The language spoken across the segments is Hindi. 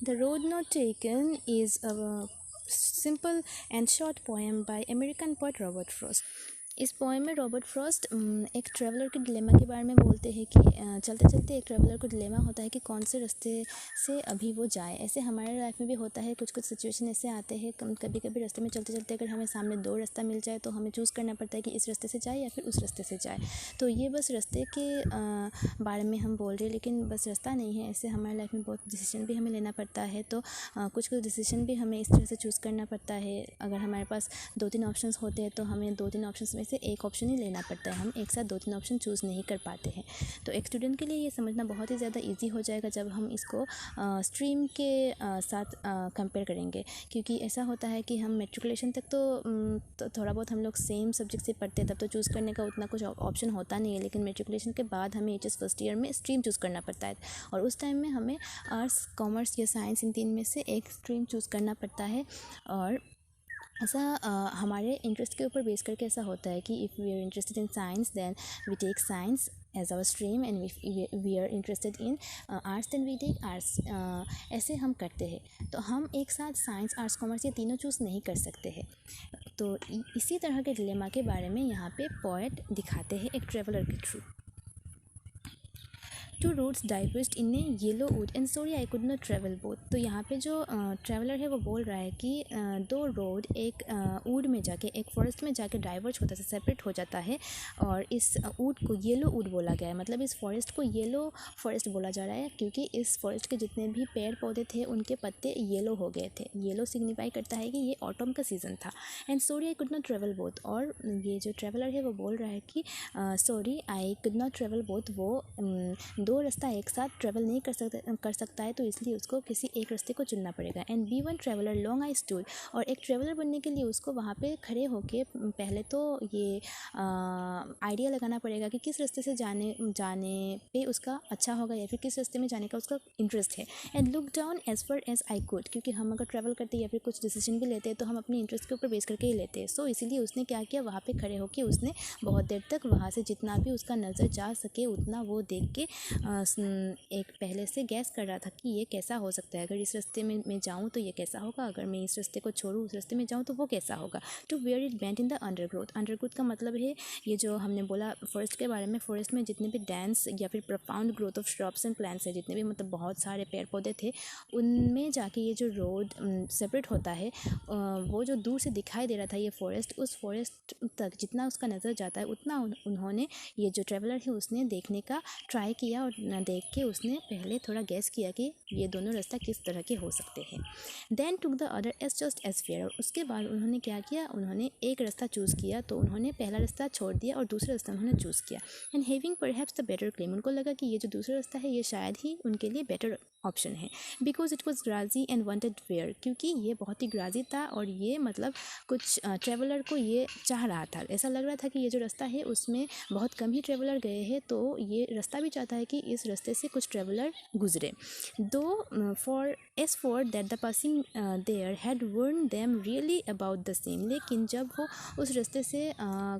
The Road Not Taken is a simple and short poem by American poet Robert Frost. इस पोएम में रॉबर्ट फ्रॉस्ट एक ट्रैवलर के डिलेमा के बारे में बोलते हैं कि चलते चलते एक ट्रैवलर को डिलेमा होता है कि कौन से रास्ते से अभी वो जाए। ऐसे हमारे लाइफ में भी होता है, कुछ कुछ सिचुएशन ऐसे आते हैं, कभी कभी रास्ते में चलते चलते अगर हमें सामने दो रास्ता मिल जाए तो हमें चूज़ करना पड़ता है कि इस रास्ते से जाए या फिर उस रास्ते से जाए। तो ये बस रास्ते के बारे में हम बोल रहे हैं, लेकिन बस रास्ता नहीं है, ऐसे हमारे लाइफ में बहुत डिसीजन भी हमें लेना पड़ता है। तो कुछ कुछ डिसीजन भी हमें इस तरह से चूज़ करना पड़ता है। अगर हमारे पास 2-3 ऑप्शंस होते हैं तो हमें 2-3 ऑप्शंस में से एक ऑप्शन ही लेना पड़ता है, हम एक साथ 2-3 ऑप्शन चूज़ नहीं कर पाते हैं। तो एक स्टूडेंट के लिए ये समझना बहुत ही ज़्यादा ईजी हो जाएगा जब हम इसको स्ट्रीम के साथ कंपेयर करेंगे, क्योंकि ऐसा होता है कि हम मेट्रिकुलेशन तक तो थोड़ा बहुत हम लोग सेम सब्जेक्ट से पढ़ते हैं, तब तो चूज़ करने का उतना कुछ ऑप्शन होता नहीं है। लेकिन मेट्रिकुलेशन के बाद हमें एचएस फर्स्ट ईयर में स्ट्रीम चूज़ करना पड़ता है, और उस टाइम में हमें आर्ट्स, कॉमर्स या साइंस, इन 3 में से एक स्ट्रीम चूज़ करना पड़ता है। और ऐसा हमारे इंटरेस्ट के ऊपर बेस करके ऐसा होता है कि if we are interested in science then we take science as our stream, and we are interested in arts then we take arts. ऐसे हम करते हैं। तो हम एक साथ साइंस, आर्ट्स, कॉमर्स ये तीनों चूज़ नहीं कर सकते हैं। तो इसी तरह के डिलेमा के बारे में यहाँ पे पोएट दिखाते हैं एक ट्रेवलर के थ्रू। Two roads diverged in a yellow wood and sorry I could not travel both. तो यहाँ पे जो ट्रैवलर है वो बोल रहा है कि दो रोड एक वुड में जाके, एक फॉरेस्ट में जाके डाइवर्ज होता है, सेपरेट हो जाता है, और इस वुड को येलो वुड बोला गया है। मतलब इस फॉरेस्ट को येलो फॉरेस्ट बोला जा रहा है क्योंकि इस फॉरेस्ट के जितने भी पेड़ पौधे थे उनके पत्ते येलो हो गए थे। येलो सिग्निफाई करता है कि ये ऑटम का सीज़न था। And sorry I could not travel both, और ये जो ट्रैवलर है वो बोल रहा है कि sorry I could not travel both, वो दो रास्ता एक साथ ट्रैवल नहीं कर सकता है, तो इसलिए उसको किसी एक रास्ते को चुनना पड़ेगा। And be one traveller long I stood, और एक ट्रैवलर बनने के लिए उसको वहाँ पे खड़े होके पहले तो ये आइडिया लगाना पड़ेगा कि किस रास्ते से जाने पे उसका अच्छा होगा या फिर किस रास्ते में जाने का उसका इंटरेस्ट है। And look down as far as I could, क्योंकि हम अगर ट्रैवल करते हैं या फिर कुछ डिसीजन भी लेते हैं तो हम अपने इंटरेस्ट के ऊपर बेस करके ही लेते हैं। सो इसीलिए उसने क्या किया, वहाँ पे खड़े होकर उसने बहुत देर तक वहाँ से जितना भी उसका नज़र जा सके उतना वो देख के एक पहले से गैस कर रहा था कि ये कैसा हो सकता है, अगर इस रास्ते में मैं जाऊँ तो ये कैसा होगा, अगर मैं इस रास्ते को छोड़ूँ उस रास्ते में जाऊँ तो वो कैसा होगा। To where it bent in the undergrowth, undergrowth का मतलब है ये जो हमने बोला फॉरेस्ट के बारे में, फॉरेस्ट में जितने भी डेंस या फिर profound growth of shrubs and plants है, जितने भी मतलब बहुत सारे पेड़ पौधे थे, उनमें जाके ये जो रोड सेपरेट होता है, वो जो दूर से दिखाई दे रहा था ये फॉरेस्ट, उस फॉरेस्ट तक जितना उसका नज़र जाता है उतना उन्होंने, ये जो ट्रैवलर है उसने देखने का ट्राई किया, और देख के उसने पहले थोड़ा गैस किया कि ये दोनों रास्ता किस तरह के हो सकते हैं। Then took the other as just as fair, और उसके बाद उन्होंने क्या किया, उन्होंने एक रास्ता चूज़ किया, तो उन्होंने पहला रास्ता छोड़ दिया और दूसरा रास्ता उन्होंने चूज़ किया। And having perhaps the better claim, उनको लगा कि ये जो दूसरा रास्ता है ये शायद ही उनके लिए बेटर ऑप्शन है। Because it was grassy and wanted fair, क्योंकि ये बहुत ही ग्राजी था और ये मतलब कुछ ट्रैवलर को ये चाह रहा था, ऐसा लग रहा था कि ये जो रास्ता है उसमें बहुत कम ही ट्रैवलर गए हैं, तो ये रास्ता भी चाहता है कि इस रास्ते से कुछ ट्रैवलर गुजरे। Though for that the passing there had worn them really about the same, लेकिन जब वो उस रास्ते से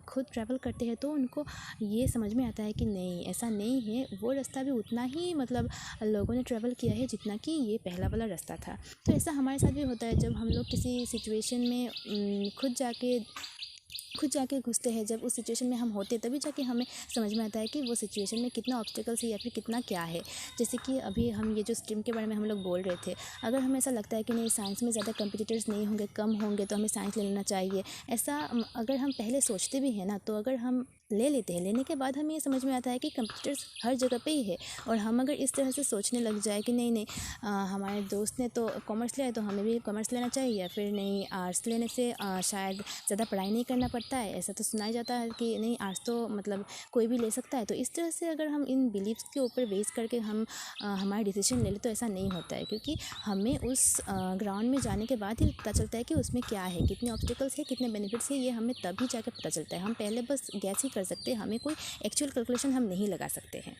खुद ट्रैवल करते हैं तो उनको ये समझ में आता है कि नहीं, ऐसा नहीं है, वो रास्ता भी उतना ही मतलब लोगों ने ट्रैवल किया है जितना कि ये पहला वाला रास्ता था। तो ऐसा हमारे साथ भी होता है, जब हम लोग किसी सिचुएशन में खुद जाके घुसते हैं, जब उस सिचुएशन में हम होते हैं तभी जाके हमें समझ में आता है कि वो सिचुएशन में कितना ऑब्स्टिकल्स है या फिर कितना क्या है। जैसे कि अभी हम ये जो स्ट्रीम के बारे में हम लोग बोल रहे थे, अगर हमें ऐसा लगता है कि नहीं साइंस में ज़्यादा कंपटीटर्स नहीं होंगे, कम होंगे, तो हमें साइंस ले लेना चाहिए, ऐसा अगर हम पहले सोचते भी हैं ना, तो अगर हम ले लेते हैं, लेने के बाद हमें ये समझ में आता है कि कंप्यूटर्स हर जगह पे ही है। और हम अगर इस तरह से सोचने लग जाए कि नहीं हमारे दोस्त ने तो कॉमर्स लिया है तो हमें भी कॉमर्स लेना चाहिए, या फिर नहीं आर्ट्स लेने से शायद ज़्यादा पढ़ाई नहीं करना पड़ता है, ऐसा तो सुना जाता है कि नहीं आर्ट्स तो मतलब कोई भी ले सकता है। तो इस तरह से अगर हम इन बिलीव्स के ऊपर बेस करके हम हमारे डिसीजन ले लें तो ऐसा नहीं होता है, क्योंकि हमें उस ग्राउंड में जाने के बाद ही पता चलता है कि उसमें क्या है, कितने ऑब्स्टिकल्स है, कितने बेनिफिट्स है, ये हमें तभी जाकर पता चलता है। हम पहले बस गैस ही कर सकते हैं, हमें कोई एक्चुअल कैलकुलेशन हम नहीं लगा सकते हैं।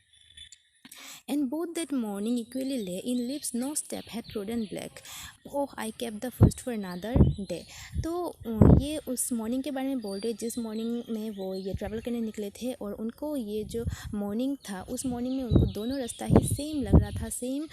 and both that morning equally lay in lips no step had trodden black. Oh, I kept the first for another day. तो ये उस मॉर्निंग के बारे में बोल रहे जिस मॉर्निंग में वो ये ट्रैवल करने निकले थे, और उनको ये जो मॉर्निंग था उस मॉर्निंग में उनको दोनों रास्ता ही सेम लग रहा था, सेम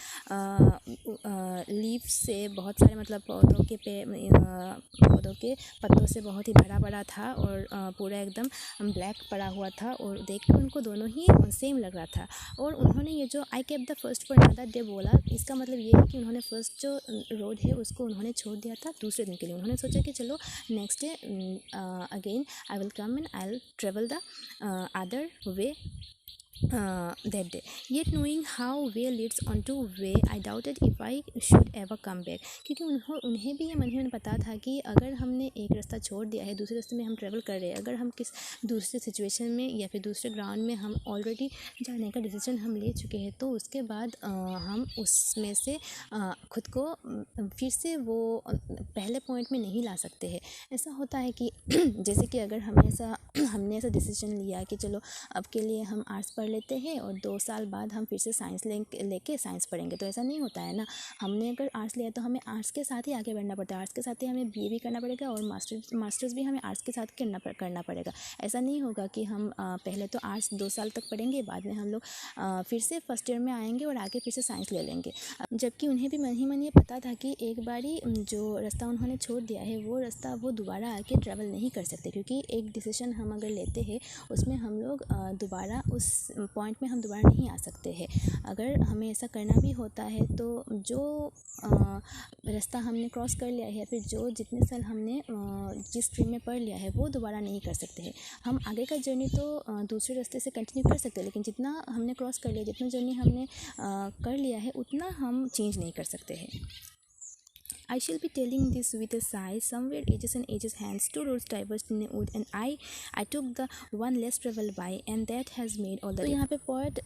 लीफ से बहुत सारे मतलब पौधों के पत्तों से बहुत ही भरा पड़ा था, और पूरा एकदम ब्लैक पड़ा हुआ था, और देख कर उनको दोनों ही सेम लग रहा था। और उन्होंने ये जो I kept the first for another day बोला, इसका मतलब ये है कि उन्होंने फर्स्ट जो रोड है उसको उन्होंने छोड़ दिया था दूसरे दिन के लिए। उन्होंने सोचा कि चलो next day again I will come and I will travel the other way that day. Yet knowing how way leads on to way, I doubted if I should ever come back. क्योंकि उन्हें भी ये मन ही मन पता था कि अगर हमने एक रास्ता छोड़ दिया है, दूसरे रास्ते में हम ट्रैवल कर रहे हैं, अगर हम किस दूसरे सिचुएशन में या फिर दूसरे ग्राउंड में हम ऑलरेडी जाने का डिसीजन हम ले चुके हैं, तो उसके बाद हम उसमें से खुद को फिर से वो पहले पॉइंट में नहीं ला सकते हैं। ऐसा होता है कि जैसे कि अगर हमने ऐसा डिसीजन लिया कि चलो अब के लिए हम आर्ट्स पढ़ लेते हैं और 2 साल बाद हम फिर से साइंस लेके साइंस पढ़ेंगे, तो ऐसा नहीं होता है ना। हमने अगर आर्ट्स लिया तो हमें आर्ट्स के साथ ही आगे बढ़ना पड़ता है, आर्ट्स के साथ ही हमें बीए भी करना पड़ेगा और मास्टर्स भी हमें आर्ट्स के साथ करना पड़ेगा। ऐसा नहीं होगा कि हम पहले तो आर्ट्स 2 साल तक पढ़ेंगे, बाद में हम लोग फिर से फर्स्ट ईयर में आएंगे और आगे फिर से साइंस ले लेंगे। जबकि उन्हें भी मन ही मन ये पता था कि एक बारी जो रास्ता उन्होंने छोड़ दिया है वो रास्ता वो दोबारा आके ट्रैवल नहीं कर सकते, क्योंकि एक डिसीजन हम अगर लेते हैं उसमें हम लोग दोबारा उस पॉइंट में हम दोबारा नहीं आ सकते हैं। अगर हमें ऐसा करना भी होता है तो जो रास्ता हमने क्रॉस कर लिया है या फिर जो जितने साल हमने जिस स्ट्रीम में पढ़ लिया है वो दोबारा नहीं कर सकते हैं। हम आगे का जर्नी तो दूसरे रास्ते से कंटिन्यू कर सकते हैं, लेकिन जितना हमने क्रॉस कर लिया, जितना जर्नी हमने कर लिया है, उतना हम चेंज नहीं कर सकते हैं। I shall be telling this with a sigh. Somewhere ages and ages hence, two roads diverged in a wood, and I took the one less traveled by, and that has made all the difference. तो यहाँ पे poet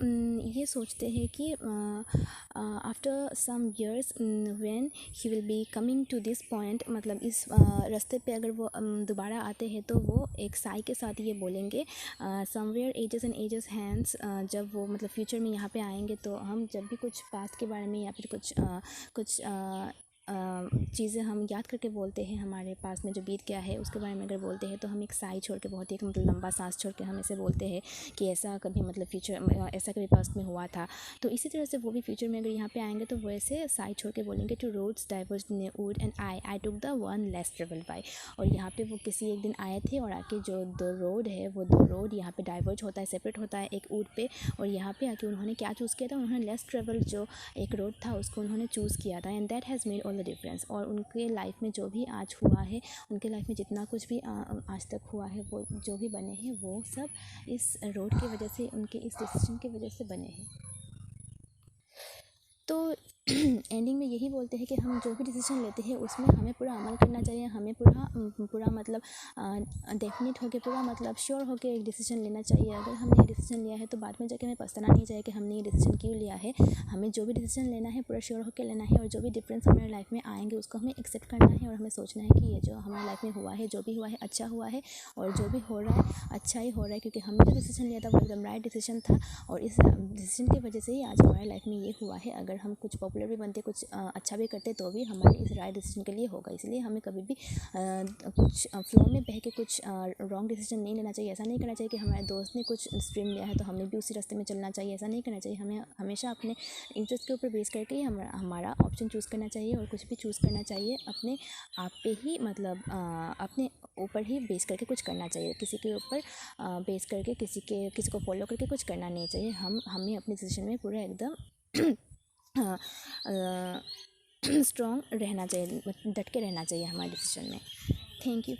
ये सोचते हैं कि after some years when he will be coming to this point, मतलब इस रास्ते पे अगर वो दोबारा आते हैं तो वो एक साई के साथ ये बोलेंगे somewhere ages and ages hence, जब वो मतलब फ्यूचर में यहाँ पे आएंगे तो हम जब भी कुछ पास्ट के बारे में या फिर कुछ चीज़ें हम याद करके बोलते हैं, हमारे पास में जो बीत गया है उसके बारे में अगर बोलते हैं तो हम एक साई छोड़ के बहुत ही एक मतलब लंबा सांस छोड़ के हम ऐसे बोलते हैं कि ऐसा कभी मतलब फ्यूचर ऐसा कभी पास्ट में हुआ था। तो इसी तरह से वो भी फ्यूचर में अगर यहाँ पे आएंगे तो वैसे साई छोड़ के बोलेंगे two roads diverged in a wood and I took the one less travelled by. और यहाँ पे वो किसी एक दिन आए थे और आके जो 2 रोड है वो 2 रोड यहाँ पे डाइवर्ज होता है, सेपरेट होता है एक वुड पे, और यहाँ पे आके उन्होंने क्या चूज़ किया था, उन्होंने लेस ट्रेवल जो एक रोड था उसको उन्होंने चूज़ किया था, and that has made all the difference. और उनके लाइफ में जो भी आज हुआ है, उनके लाइफ में जितना कुछ भी आज तक हुआ है, वो जो भी बने हैं वो सब इस रोड की वजह से, उनके इस डिसीजन की वजह से बने हैं। तो एंडिंग में यही बोलते हैं कि हम जो भी डिसीजन लेते हैं उसमें हमें पूरा अमल करना चाहिए, हमें पूरा मतलब डेफिनेट होकर पूरा मतलब श्योर होकर एक डिसीजन लेना चाहिए। अगर हमने डिसीजन लिया है तो बाद में जाके हमें पछताना नहीं चाहिए कि हमने ये डिसीजन क्यों लिया है। हमें जो भी डिसीजन लेना है पूरा श्योर होकर लेना है, और जो भी डिफरेंस हमारे लाइफ में आएंगे उसको हमें एक्सेप्ट करना है, और हमें सोचना है कि ये जो हमारे लाइफ में हुआ है, जो भी हुआ है अच्छा हुआ है, और जो भी हो रहा है अच्छा ही हो रहा है, क्योंकि हमने जो डिसीजन लिया था वो एकदम राइट डिसीजन था, और इस डिसीजन की वजह से ही आज हमारे लाइफ में ये हुआ है। अगर हम कुछ पॉपुलर भी बनते, कुछ अच्छा भी करते, तो भी हमारे इस राइट डिसीजन के लिए होगा। इसलिए हमें कभी भी कुछ फ्लो में बह के कुछ रॉन्ग डिसीजन नहीं लेना चाहिए। ऐसा नहीं करना चाहिए कि हमारे दोस्त ने कुछ स्ट्रीम लिया है तो हमें भी उसी रास्ते में चलना चाहिए, ऐसा नहीं करना चाहिए। हमें हमेशा अपने इंटरेस्ट के ऊपर बेस करके ही हमारा ऑप्शन चूज़ करना चाहिए, और कुछ भी चूज़ करना चाहिए अपने आप पे ही, मतलब अपने ऊपर ही बेस करके कुछ करना चाहिए। किसी के ऊपर बेस करके किसी को फॉलो करके कुछ करना नहीं चाहिए। हमें अपने डिसीजन में पूरा एकदम स्ट्रॉन्ग रहना चाहिए, डट के रहना चाहिए हमारे डिसीजन में। Thank you.